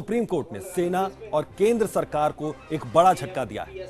Supreme court ने सेना और केंद्र सरकार को एक बड़ा झटका दिया है।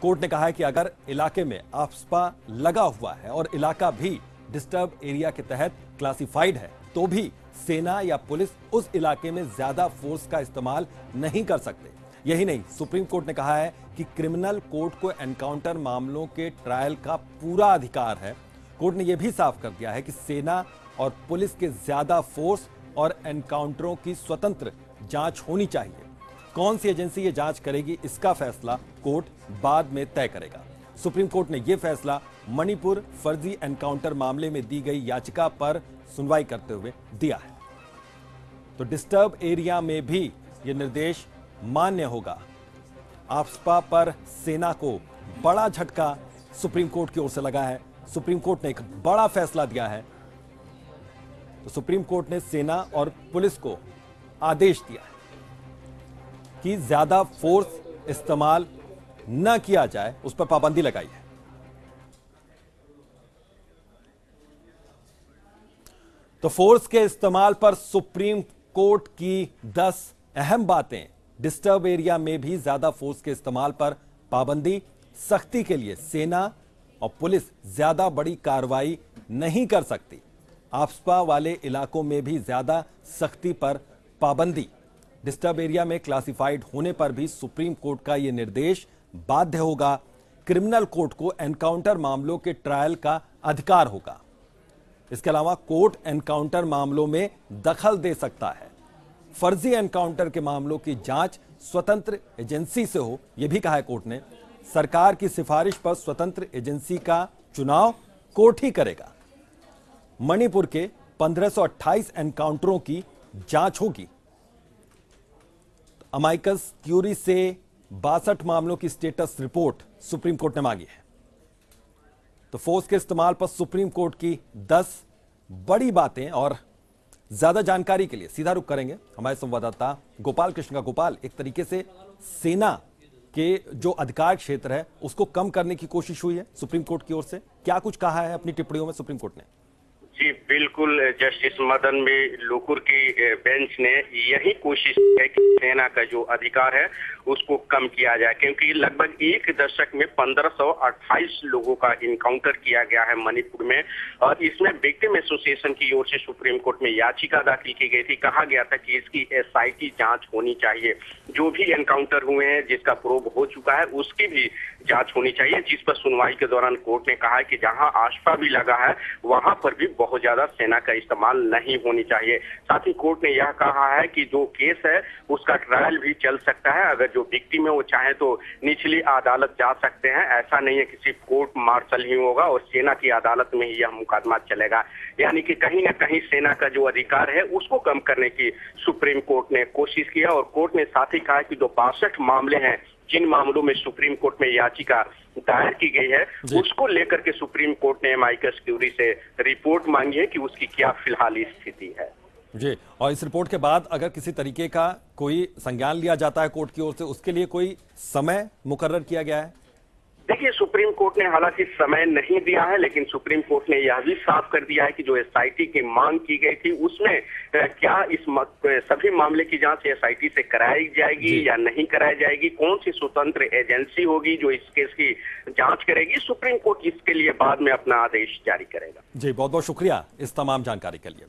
कोर्ट ने कहा है कि अगर इलाके में आफ्स्पा लगा हुआ है और इलाका भी डिस्टर्ब एरिया के तहत क्लासिफाइड है, तो भी सेना या पुलिस उस इलाके में ज्यादा फोर्स का इस्तेमाल नहीं कर सकते। यही नहीं, सुप्रीम कोर्ट ने कहा है कि क्रिमिनल कोर्ट को एनकाउंटर मामलों के ट्रायल का पूरा अधिकार है। कोर्ट ने यह भी साफ कर दिया है कि सेना और पुलिस के ज्यादा फोर्स और एनकाउंटरों की स्वतंत्र जांच होनी चाहिए। कौन सी एजेंसी ये जांच करेगी, इसका फैसला कोर्ट बाद में तय करेगा। सुप्रीम कोर्ट ने यह फैसला मणिपुर फर्जी एनकाउंटर मामले में दी गई याचिका पर सुनवाई करते हुए दिया है। तो डिस्टर्ब एरिया में भी यह निर्देश मान्य होगा। आफ्स्पा पर सेना को बड़ा झटका सुप्रीम कोर्ट की ओर से लगा है। सुप्रीम कोर्ट ने एक बड़ा फैसला दिया है। तो सुप्रीम कोर्ट ने सेना और पुलिस को आदेश दिया है कि ज्यादा फोर्स इस्तेमाल न किया जाए, उस पर पाबंदी लगाई है। तो फोर्स के इस्तेमाल पर सुप्रीम कोर्ट की 10 अहम बातें। डिस्टर्ब एरिया में भी ज्यादा फोर्स के इस्तेमाल पर पाबंदी, सख्ती के लिए सेना और पुलिस ज्यादा बड़ी कार्रवाई नहीं कर सकती। आफ्स्पा वाले इलाकों में भी ज्यादा सख्ती पर पाबंदी। डिस्टर्ब एरिया में क्लासिफाइड होने पर भी सुप्रीम कोर्ट का यह निर्देश बाध्य होगा। क्रिमिनल कोर्ट को एनकाउंटर मामलों के ट्रायल का अधिकार होगा। इसके अलावा कोर्ट एनकाउंटर मामलों में दखल दे सकता है। फर्जी एनकाउंटर के मामलों की जांच स्वतंत्र एजेंसी से हो, यह भी कहा है कोर्ट ने। सरकार की सिफारिश पर स्वतंत्र एजेंसी का चुनाव कोर्ट ही करेगा। मणिपुर के 1528 एनकाउंटरों की जांच होगी। अमाइकस क्यूरी से 62 मामलों की स्टेटस रिपोर्ट सुप्रीम कोर्ट ने मांगी है। तो फोर्स के इस्तेमाल पर सुप्रीम कोर्ट की 10 बड़ी बातें। और ज्यादा जानकारी के लिए सीधा रुख करेंगे हमारे संवाददाता गोपाल कृष्ण का। गोपाल, एक तरीके से सेना के जो अधिकार क्षेत्र है उसको कम करने की कोशिश हुई है सुप्रीम कोर्ट की ओर से। क्या कुछ कहा है अपनी टिप्पणियों में सुप्रीम कोर्ट ने? जी बिल्कुल, जस्टिस मदन बी लोकुर की बेंच ने यही कोशिश की है कि सेना का जो अधिकार है उसको कम किया जाए, क्योंकि लगभग एक दशक में 1528 लोगों का इनकाउंटर किया गया है मणिपुर में। और इसमें विक्टिम एसोसिएशन की ओर से सुप्रीम कोर्ट में याचिका दाखिल की गई थी। कहा गया था कि इसकी एसआईटी जांच होनी चाहिए। जो भी एनकाउंटर हुए हैं, जिसका प्रोब हो चुका है, उसकी भी जांच होनी चाहिए। जिस पर सुनवाई के दौरान कोर्ट ने कहा है कि जहां आशफा भी लगा है वहां पर भी बहुत ज्यादा सेना का इस्तेमाल नहीं होनी चाहिए। साथ ही कोर्ट ने यह कहा है कि जो केस है उसका ट्रायल भी चल सकता है। अगर जो विक्टिम है वो चाहे तो निचली अदालत जा सकते हैं। ऐसा नहीं है कि सिर्फ कोर्ट मार्शल ही होगा और सेना की अदालत में ही यह मुकदमा चलेगा। यानी कि कहीं ना कहीं सेना का जो अधिकार है उसको कम करने की सुप्रीम कोर्ट ने कोशिश किया। और कोर्ट ने साथ ही कहा कि जो 62 मामले हैं, जिन मामलों में सुप्रीम कोर्ट में याचिका दायर की गई है, उसको लेकर के सुप्रीम कोर्ट ने अमाइकस क्यूरी से रिपोर्ट मांगी है कि उसकी क्या फिलहाल स्थिति है। जी, और इस रिपोर्ट के बाद अगर किसी तरीके का कोई संज्ञान लिया जाता है कोर्ट की ओर से, उसके लिए कोई समय मुकर्रर किया गया है? देखिए, सुप्रीम कोर्ट ने हालांकि समय नहीं दिया है, लेकिन सुप्रीम कोर्ट ने यह भी साफ कर दिया है कि जो एसआईटी की मांग की गई थी उसमें क्या इस सभी मामले की जांच एसआईटी से कराई जाएगी या नहीं कराई जाएगी, कौन सी स्वतंत्र एजेंसी होगी जो इस केस की जांच करेगी, सुप्रीम कोर्ट इसके लिए बाद में अपना आदेश जारी करेगा। जी, बहुत बहुत शुक्रिया इस तमाम जानकारी के लिए।